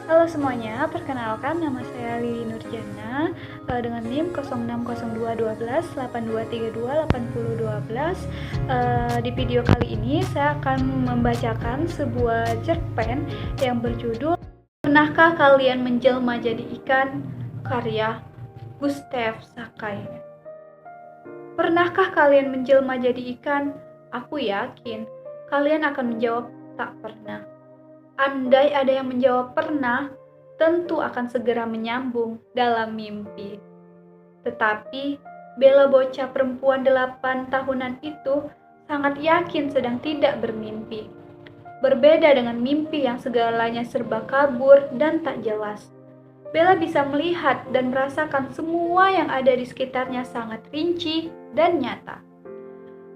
Halo semuanya, perkenalkan nama saya Lili Nurjana dengan NIM 06021282328012. Di video kali ini saya akan membacakan sebuah cerpen yang berjudul Pernahkah kalian menjelma jadi ikan? Karya Gustav Sakai. Pernahkah kalian menjelma jadi ikan? Aku yakin kalian akan menjawab tak pernah. Andai ada yang menjawab pernah, tentu akan segera menyambung dalam mimpi. Tetapi Bella bocah perempuan 8 tahunan itu sangat yakin sedang tidak bermimpi. Berbeda dengan mimpi yang segalanya serba kabur dan tak jelas. Bella bisa melihat dan merasakan semua yang ada di sekitarnya sangat rinci dan nyata.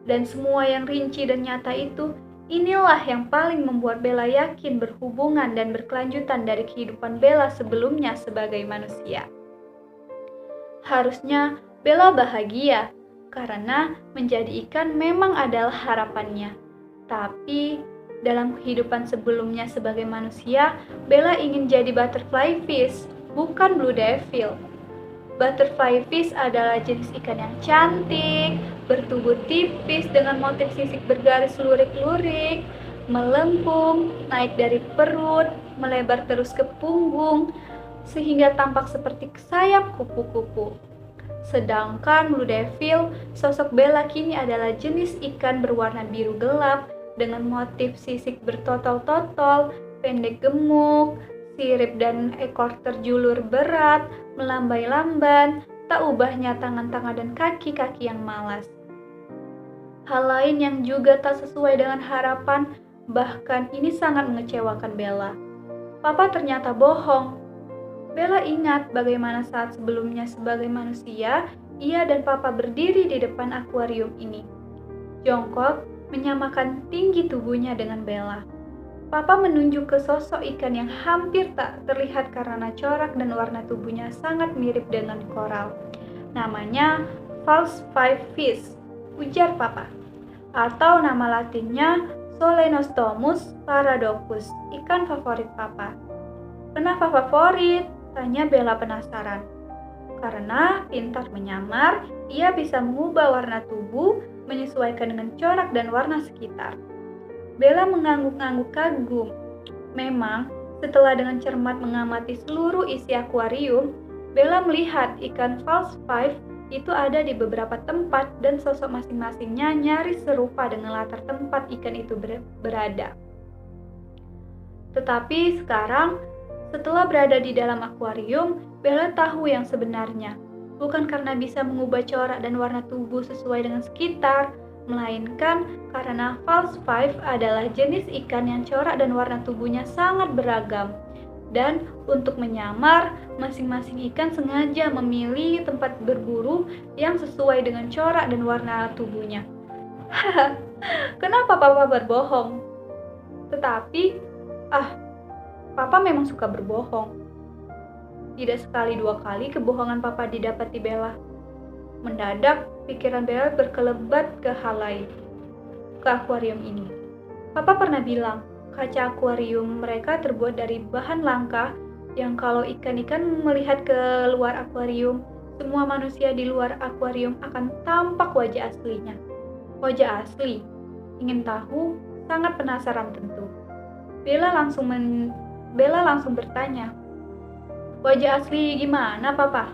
Dan semua yang rinci dan nyata itu, inilah yang paling membuat Bella yakin berhubungan dan berkelanjutan dari kehidupan Bella sebelumnya sebagai manusia. Harusnya Bella bahagia, karena menjadi ikan memang adalah harapannya. Tapi dalam kehidupan sebelumnya sebagai manusia, Bella ingin jadi butterfly fish, bukan blue devil. Butterfly fish adalah jenis ikan yang cantik, bertubuh tipis dengan motif sisik bergaris lurik-lurik, melengkung, naik dari perut, melebar terus ke punggung, sehingga tampak seperti sayap kupu-kupu. Sedangkan blue devil, sosok Bella kini adalah jenis ikan berwarna biru gelap dengan motif sisik bertotol-totol, pendek gemuk, sirip dan ekor terjulur berat, melambai-lamban, tak ubahnya tangan-tangan dan kaki-kaki yang malas. Hal lain yang juga tak sesuai dengan harapan, bahkan ini sangat mengecewakan Bella. Papa ternyata bohong. Bella ingat bagaimana saat sebelumnya sebagai manusia, ia dan Papa berdiri di depan akuarium ini. Jongkok menyamakan tinggi tubuhnya dengan Bella. Papa menunjuk ke sosok ikan yang hampir tak terlihat karena corak dan warna tubuhnya sangat mirip dengan koral. Namanya false five fish, ujar Papa. Atau nama latinnya Solenostomus paradoxus, ikan favorit Papa. Kenapa favorit? Tanya Bella penasaran. Karena pintar menyamar, ia bisa mengubah warna tubuh menyesuaikan dengan corak dan warna sekitar. Bella mengangguk-angguk kagum. Memang, setelah dengan cermat mengamati seluruh isi akuarium, Bella melihat ikan false five itu ada di beberapa tempat dan sosok masing-masingnya nyaris serupa dengan latar tempat ikan itu berada. Tetapi sekarang, setelah berada di dalam akuarium, Bella tahu yang sebenarnya. Bukan karena bisa mengubah corak dan warna tubuh sesuai dengan sekitar, melainkan karena false five adalah jenis ikan yang corak dan warna tubuhnya sangat beragam. Dan untuk menyamar, masing-masing ikan sengaja memilih tempat berburu yang sesuai dengan corak dan warna tubuhnya. Haha, kenapa Papa berbohong? Tetapi, Papa memang suka berbohong. Tidak sekali dua kali kebohongan Papa didapati Bella. Mendadak, pikiran Bella berkelebat ke hal lain, ke akuarium ini. Papa pernah bilang, kaca akuarium mereka terbuat dari bahan langka yang kalau ikan-ikan melihat ke luar akuarium, semua manusia di luar akuarium akan tampak wajah aslinya. Wajah asli? Ingin tahu? Sangat penasaran tentu. Bella langsung bertanya, wajah asli gimana, Papa?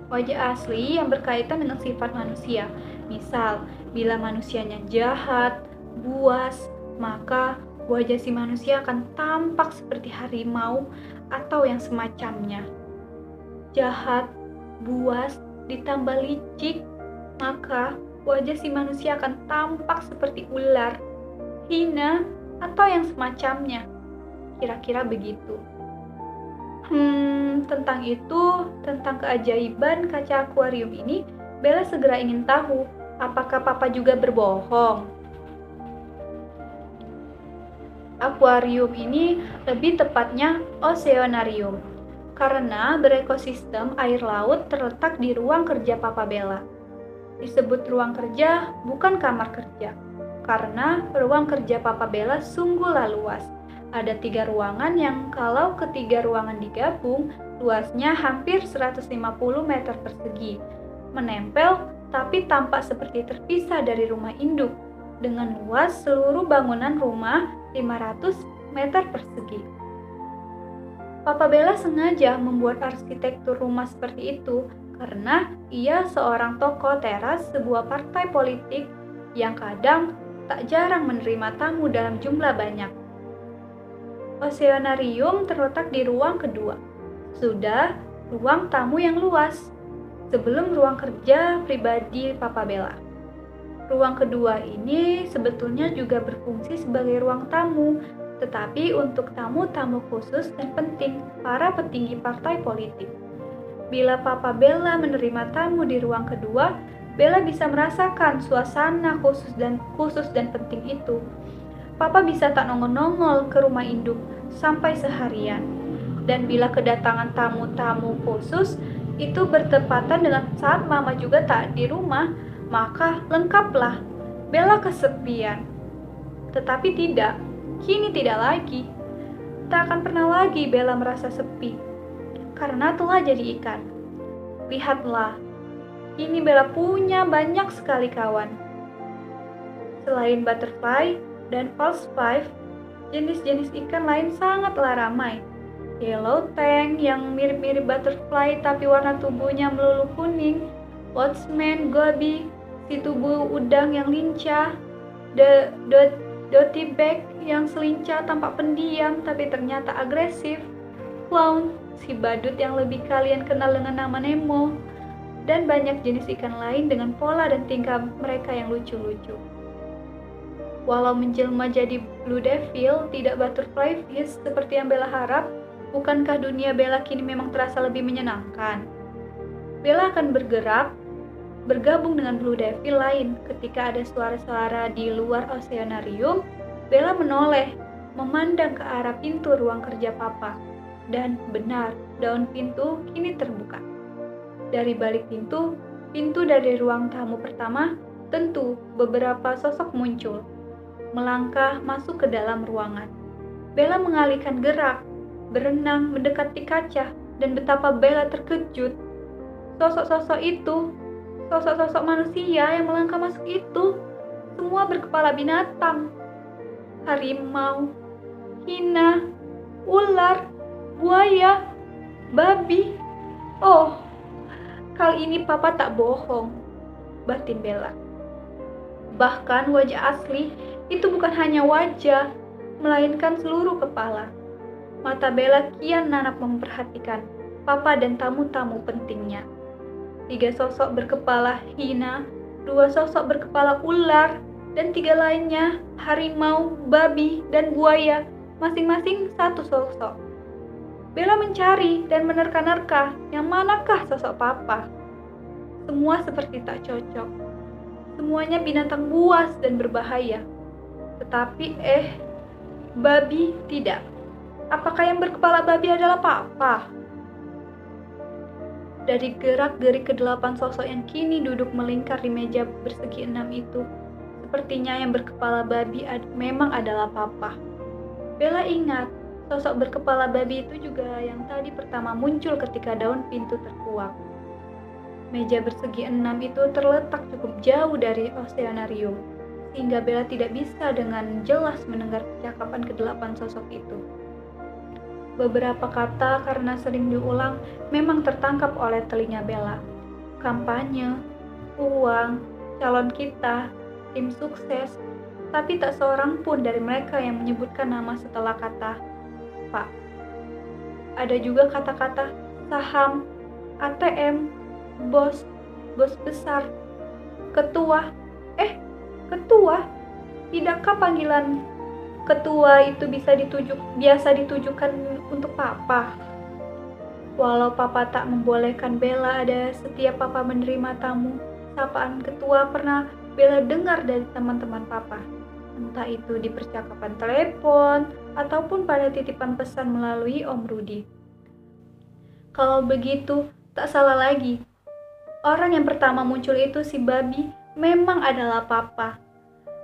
Wajah asli yang berkaitan dengan sifat manusia. Misal, bila manusianya jahat, buas, maka wajah si manusia akan tampak seperti harimau atau yang semacamnya. Jahat, buas, ditambah licik, maka wajah si manusia akan tampak seperti ular, hina, atau yang semacamnya. Kira-kira begitu. Tentang keajaiban kaca akuarium ini, Bella segera ingin tahu, apakah Papa juga berbohong? Akuarium ini lebih tepatnya oceanarium, karena berekosistem air laut terletak di ruang kerja Papa Bella. Disebut ruang kerja, bukan kamar kerja, karena ruang kerja Papa Bella sungguhlah luas. Ada 3 ruangan yang kalau ketiga ruangan digabung, luasnya hampir 150 meter persegi. Menempel tapi tampak seperti terpisah dari rumah induk, dengan luas seluruh bangunan rumah 500 meter persegi. Papa Bella sengaja membuat arsitektur rumah seperti itu karena ia seorang tokoh teras sebuah partai politik yang kadang tak jarang menerima tamu dalam jumlah banyak. Oceanarium terletak di ruang kedua. Sudah ruang tamu yang luas, sebelum ruang kerja pribadi Papa Bella. Ruang kedua ini sebetulnya juga berfungsi sebagai ruang tamu, tetapi untuk tamu-tamu khusus dan penting, para petinggi partai politik. Bila Papa Bella menerima tamu di ruang kedua, Bella bisa merasakan suasana khusus dan penting itu. Papa bisa tak nongol-nongol ke rumah induk sampai seharian. Dan bila kedatangan tamu-tamu khusus itu bertepatan dengan saat Mama juga tak di rumah, maka lengkaplah Bella kesepian. Tetapi tidak, kini tidak lagi. Tak akan pernah lagi Bella merasa sepi, karena telah jadi ikan. Lihatlah, kini Bella punya banyak sekali kawan. Selain butterfly dan false pipe, jenis-jenis ikan lain sangatlah ramai. Yellow tang yang mirip-mirip butterfly tapi warna tubuhnya melulu kuning, watchman goby, si tubuh udang yang lincah, dotty back yang selincah tampak pendiam tapi ternyata agresif, clown, si badut yang lebih kalian kenal dengan nama Nemo, dan banyak jenis ikan lain dengan pola dan tingkah mereka yang lucu-lucu. Walau menjelma jadi blue devil, tidak butterfly fish seperti yang Bella harap, bukankah dunia Bella kini memang terasa lebih menyenangkan? Bella akan bergabung dengan blue devil lain. Ketika ada suara-suara di luar oceanarium, Bella menoleh, memandang ke arah pintu ruang kerja Papa. Dan benar, daun pintu kini terbuka. Dari balik pintu dari ruang tamu pertama, tentu beberapa sosok muncul, melangkah masuk ke dalam ruangan. Bella mengalihkan gerak, berenang mendekati kaca, dan betapa Bella terkejut. Sosok manusia yang melangkah masuk itu, semua berkepala binatang. Harimau, hina, ular, buaya, babi. Oh, kali ini Papa tak bohong, batin Bella. Bahkan wajah asli itu bukan hanya wajah, melainkan seluruh kepala. Mata Bella kian nanap memperhatikan Papa dan tamu-tamu pentingnya. 3 sosok berkepala hina, 2 sosok berkepala ular, dan 3 lainnya harimau, babi, dan buaya, masing-masing 1 sosok. Bella mencari dan menerka-nerka yang manakah sosok Papa. Semua seperti tak cocok. Semuanya binatang buas dan berbahaya. Tetapi babi tidak. Apakah yang berkepala babi adalah Papa? Dari gerak-gerik ke-8 sosok yang kini duduk melingkar di meja persegi 6 itu, sepertinya yang berkepala babi memang adalah Papa. Bella ingat, sosok berkepala babi itu juga yang tadi pertama muncul ketika daun pintu terkuak. Meja persegi 6 itu terletak cukup jauh dari oceanarium, sehingga Bella tidak bisa dengan jelas mendengar percakapan ke-8 sosok itu. Beberapa kata karena sering diulang memang tertangkap oleh telinga Bella. Kampanye, uang, calon kita, tim sukses, tapi tak seorang pun dari mereka yang menyebutkan nama setelah kata Pak. Ada juga kata-kata saham, ATM, bos besar, ketua. Ketua? Tidakkah panggilan ketua itu biasa ditujukan untuk Papa? Walau Papa tak membolehkan Bella ada setiap Papa menerima tamu, sapaan ketua pernah Bella dengar dari teman-teman Papa. Entah itu di percakapan telepon ataupun pada titipan pesan melalui Om Rudy. Kalau begitu, tak salah lagi. Orang yang pertama muncul itu si babi memang adalah Papa.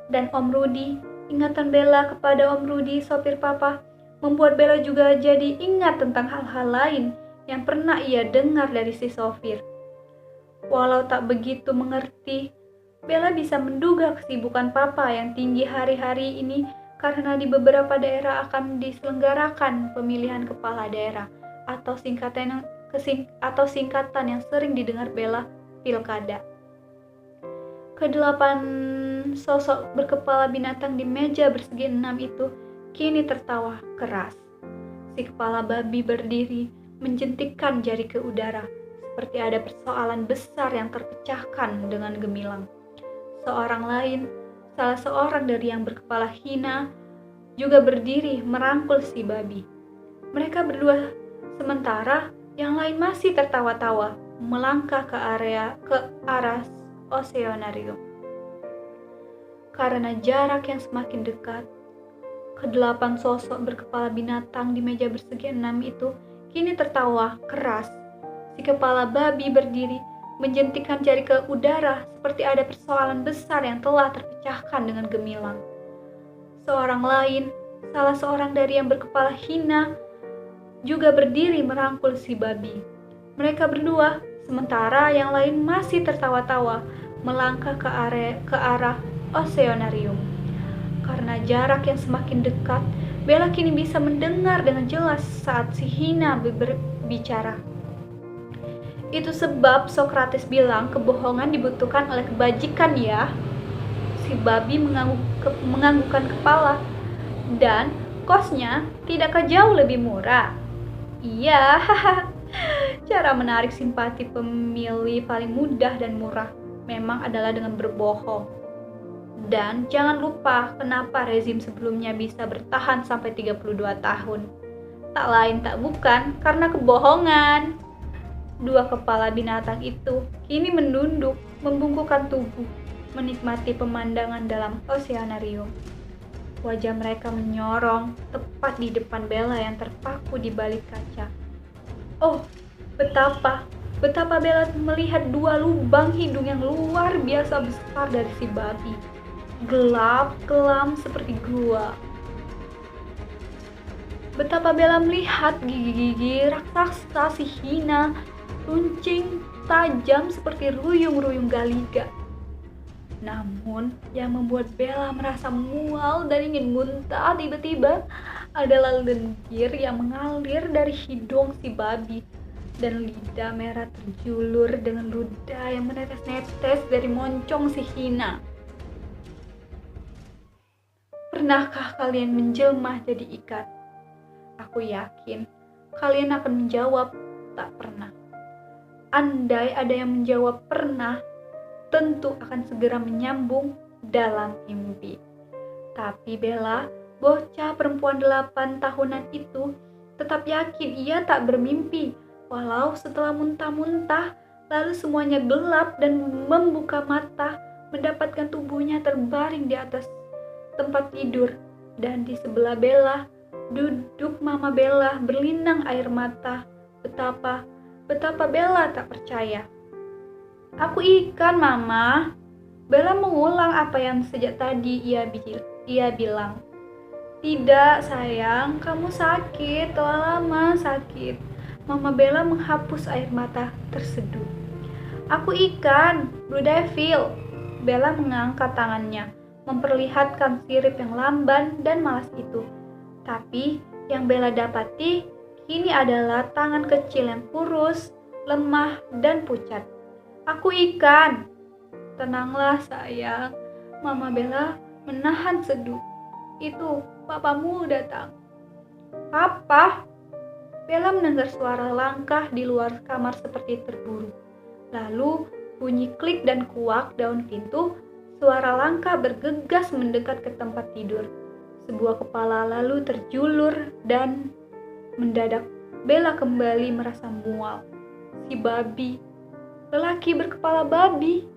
Dan Om Rudy, ingatan Bella kepada Om Rudy, sopir Papa, membuat Bella juga jadi ingat tentang hal-hal lain yang pernah ia dengar dari si sopir. Walau tak begitu mengerti, Bella bisa menduga kesibukan papa yang tinggi hari-hari ini karena di beberapa daerah akan diselenggarakan pemilihan kepala daerah atau singkatan yang sering didengar Bella, pilkada. Kedelapan sosok berkepala binatang di meja bersegi 6 itu kini tertawa keras. Si kepala babi berdiri menjentikkan jari ke udara, seperti ada persoalan besar yang terpecahkan dengan gemilang. Seorang lain, salah seorang dari yang berkepala hina, juga berdiri merangkul si babi. Mereka berdua, sementara yang lain masih tertawa-tawa, melangkah ke arah oceanarium. Karena jarak yang semakin dekat, kedelapan sosok berkepala binatang di meja bersegi 6 itu kini tertawa keras. Si kepala babi berdiri menjentikkan jari ke udara seperti ada persoalan besar yang telah terpecahkan dengan gemilang. Seorang lain, salah seorang dari yang berkepala hina, juga berdiri merangkul si babi. Mereka berdua, sementara yang lain masih tertawa-tawa, melangkah ke arah oceanarium. Karena jarak yang semakin dekat, Bella kini bisa mendengar dengan jelas saat si hina berbicara. Itu sebab Sokrates bilang kebohongan dibutuhkan oleh kebajikan ya. Si babi menganggukkan kepala. Dan kosnya tidakkah jauh lebih murah? Iya, cara menarik simpati pemilih paling mudah dan murah memang adalah dengan berbohong. Dan jangan lupa kenapa rezim sebelumnya bisa bertahan sampai 32 tahun. Tak lain tak bukan karena kebohongan. Dua kepala binatang itu kini menunduk, membungkukkan tubuh, menikmati pemandangan dalam oceanarium. Wajah mereka menyorong tepat di depan Bella yang terpaku di balik kaca. Oh, betapa Bella melihat dua lubang hidung yang luar biasa besar dari si babi. Gelap, kelam seperti gua. Betapa Bella melihat gigi-gigi raksasa si hina, runcing, tajam seperti ruyung-ruyung galiga. Namun, yang membuat Bella merasa mual dan ingin muntah tiba-tiba adalah lendir yang mengalir dari hidung si babi dan lidah merah terjulur dengan ludah yang menetes-netes dari moncong si hina. Pernahkah kalian menjelma jadi ikan? Aku yakin kalian akan menjawab tak pernah. Andai ada yang menjawab pernah, tentu akan segera menyambung dalam mimpi. Tapi Bella, bocah perempuan 8 tahunan itu, tetap yakin ia tak bermimpi, walau setelah muntah-muntah, lalu semuanya gelap dan membuka mata, mendapatkan tubuhnya terbaring di atas tempat tidur, dan di sebelah Bella duduk Mama Bella berlinang air mata. Betapa Bella tak percaya. Aku ikan, Mama. Bella mengulang apa yang sejak tadi ia bilang. Tidak, sayang, kamu sakit, telah lama sakit. Mama Bella menghapus air mata terseduh. Aku ikan, Blue Devil. Bella mengangkat tangannya, memperlihatkan sirip yang lamban dan malas itu. Tapi yang Bella dapati kini adalah tangan kecil yang kurus, lemah, dan pucat. Aku ikan. Tenanglah sayang. Mama Bella menahan seduh. Itu, papamu datang. Papa? Bella mendengar suara langkah di luar kamar seperti terburu. Lalu bunyi klik dan kuak daun pintu. Suara langkah bergegas mendekat ke tempat tidur. Sebuah kepala lalu terjulur dan mendadak Bella kembali merasa mual. Si babi, lelaki berkepala babi.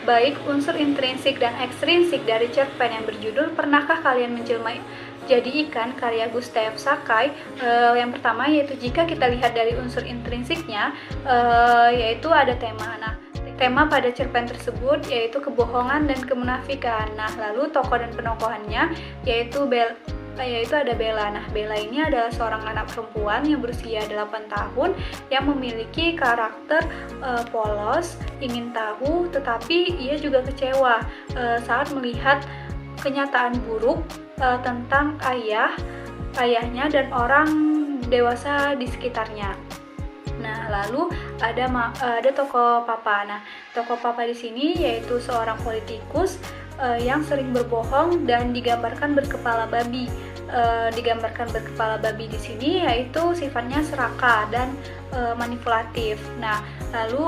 Baik unsur intrinsik dan ekstrinsik dari cerpen yang berjudul Pernahkah Kalian Menjelma Jadi Ikan karya Gustav Sakai. Yang pertama yaitu jika kita lihat dari unsur intrinsiknya, yaitu ada tema. Nah, tema pada cerpen tersebut yaitu kebohongan dan kemunafikan. Nah, lalu tokoh dan penokohannya yaitu yaitu ada Bella. Nah, Bella ini adalah seorang anak perempuan yang berusia 8 tahun yang memiliki karakter polos, ingin tahu, tetapi ia juga kecewa saat melihat kenyataan buruk tentang ayahnya dan orang dewasa di sekitarnya. Nah, lalu ada tokoh papa. Nah, tokoh papa di sini yaitu seorang politikus yang sering berbohong dan digambarkan berkepala babi. Di sini yaitu sifatnya serakah dan manipulatif. Nah, lalu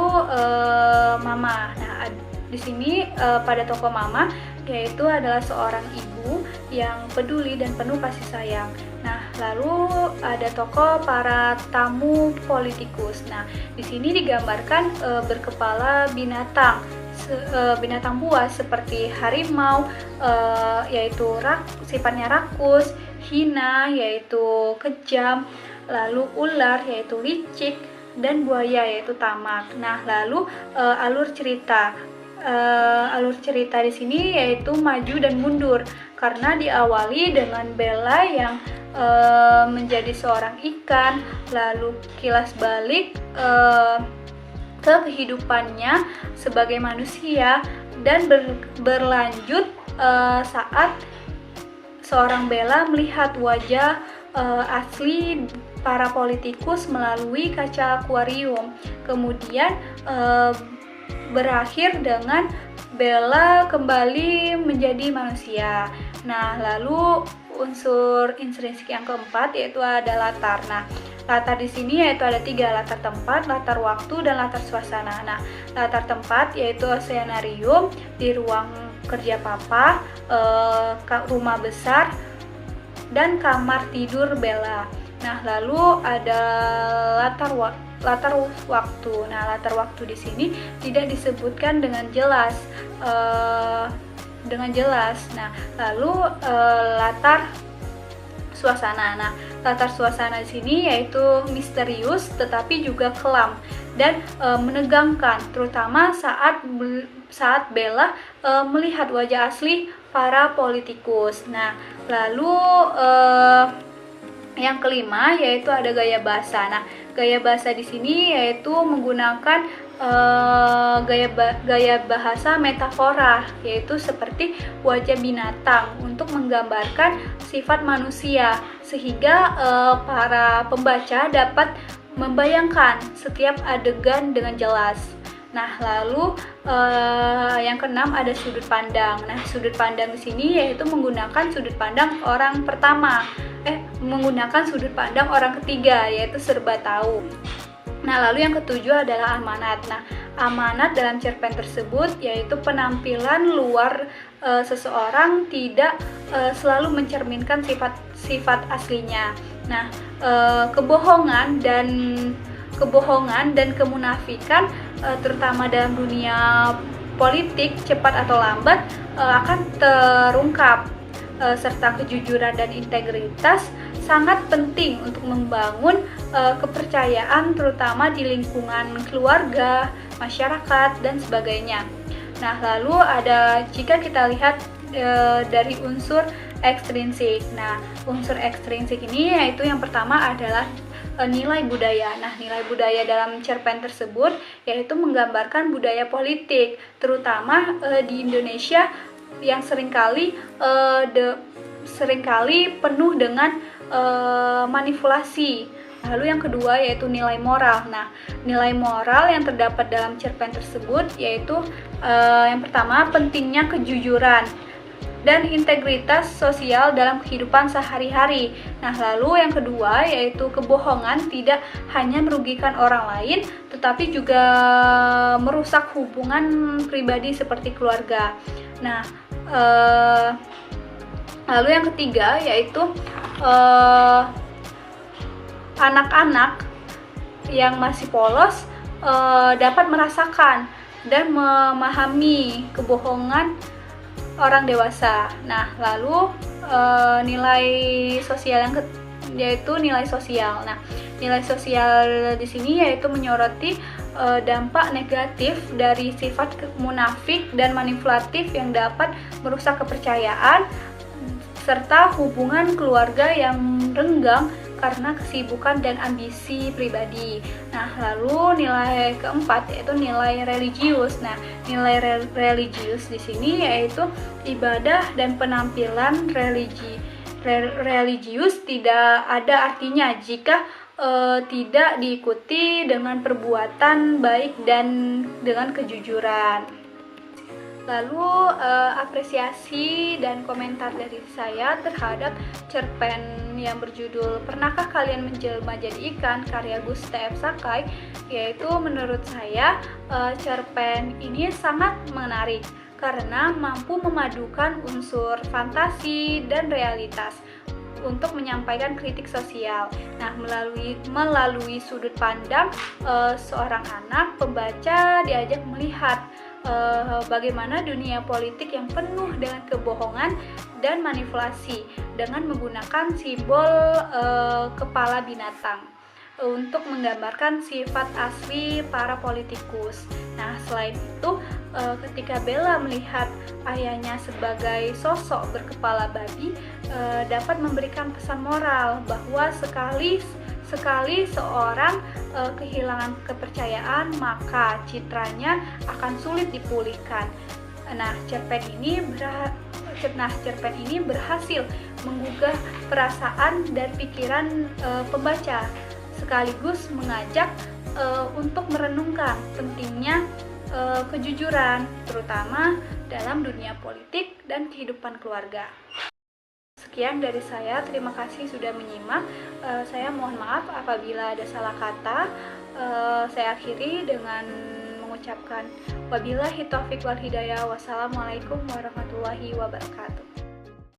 mama. Nah, di sini pada tokoh mama yaitu adalah seorang ibu yang peduli dan penuh kasih sayang. Nah, lalu ada tokoh para tamu politikus. Nah, di sini digambarkan berkepala binatang buas seperti harimau, yaitu sifatnya rakus, hina yaitu kejam, lalu ular yaitu licik, dan buaya yaitu tamak. Nah, lalu alur cerita di sini yaitu maju dan mundur karena diawali dengan Bella yang menjadi seorang ikan, lalu kilas balik ke kehidupannya sebagai manusia dan berlanjut saat seorang Bella melihat wajah asli para politikus melalui kaca akuarium. Kemudian berakhir dengan Bella kembali menjadi manusia. Nah, lalu unsur intrinsik yang keempat yaitu ada latar. Nah, latar di sini yaitu ada 3, latar tempat, latar waktu, dan latar suasana. Nah, latar tempat yaitu oceanarium di ruang kerja papa, rumah besar, dan kamar tidur Bella. Nah, lalu ada latar waktu. Nah, latar waktu di sini tidak disebutkan dengan jelas. Nah, lalu latar suasana. Nah, latar suasana di sini yaitu misterius tetapi juga kelam dan menegangkan, terutama saat Bella melihat wajah asli para politikus. Nah, lalu yang kelima yaitu ada gaya bahasa. Nah, gaya bahasa di sini yaitu menggunakan gaya bahasa metafora, yaitu seperti wajah binatang untuk menggambarkan sifat manusia, sehingga para pembaca dapat membayangkan setiap adegan dengan jelas. Nah, lalu yang keenam ada sudut pandang. Nah, sudut pandang di sini yaitu menggunakan sudut pandang orang ketiga, yaitu serba tahu. Nah, lalu yang ketujuh adalah amanat. Nah, amanat dalam cerpen tersebut yaitu penampilan luar seseorang tidak selalu mencerminkan sifat aslinya. Nah, kebohongan dan kemunafikan terutama dalam dunia politik cepat atau lambat akan terungkap, serta kejujuran dan integritas sangat penting untuk membangun kepercayaan terutama di lingkungan keluarga, masyarakat, dan sebagainya. Nah, lalu jika kita lihat dari unsur ekstrinsik. Nah, unsur ekstrinsik ini yaitu yang pertama adalah nilai budaya. Nah, nilai budaya dalam cerpen tersebut yaitu menggambarkan budaya politik, terutama di Indonesia yang seringkali penuh dengan manipulasi. Lalu yang kedua yaitu nilai moral. Nah, nilai moral yang terdapat dalam cerpen tersebut yaitu yang pertama pentingnya kejujuran dan integritas sosial dalam kehidupan sehari-hari. Nah, lalu yang kedua yaitu kebohongan tidak hanya merugikan orang lain, tetapi juga merusak hubungan pribadi seperti keluarga. Nah, lalu yang ketiga yaitu anak-anak yang masih polos dapat merasakan dan memahami kebohongan orang dewasa. Nah, lalu nilai sosial yaitu nilai sosial. Nah, nilai sosial di sini yaitu menyoroti dampak negatif dari sifat munafik dan manipulatif yang dapat merusak kepercayaan serta hubungan keluarga yang renggang karena kesibukan dan ambisi pribadi. Nah, lalu nilai keempat yaitu nilai religius. Nah, nilai religius di sini yaitu ibadah dan penampilan religius tidak ada artinya jika tidak diikuti dengan perbuatan baik dan dengan kejujuran. Lalu apresiasi dan komentar dari saya terhadap cerpen yang berjudul Pernahkah Kalian Menjelma Jadi Ikan karya Gustav Sakai, yaitu menurut saya cerpen ini sangat menarik karena mampu memadukan unsur fantasi dan realitas untuk menyampaikan kritik sosial. Nah, melalui sudut pandang seorang anak, pembaca diajak melihat bagaimana dunia politik yang penuh dengan kebohongan dan manipulasi dengan menggunakan simbol kepala binatang untuk menggambarkan sifat asli para politikus. Nah, selain itu, ketika Bella melihat ayahnya sebagai sosok berkepala babi, dapat memberikan pesan moral bahwa sekali seorang kehilangan kepercayaan, maka citranya akan sulit dipulihkan. Nah, cerpen ini berhasil menggugah perasaan dan pikiran pembaca, sekaligus mengajak untuk merenungkan pentingnya kejujuran, terutama dalam dunia politik dan kehidupan keluarga. Sekian dari saya, terima kasih sudah menyimak. Saya mohon maaf apabila ada salah kata. Saya akhiri dengan mengucapkan wabillahi taufiq wal hidayah. Wassalamualaikum warahmatullahi wabarakatuh.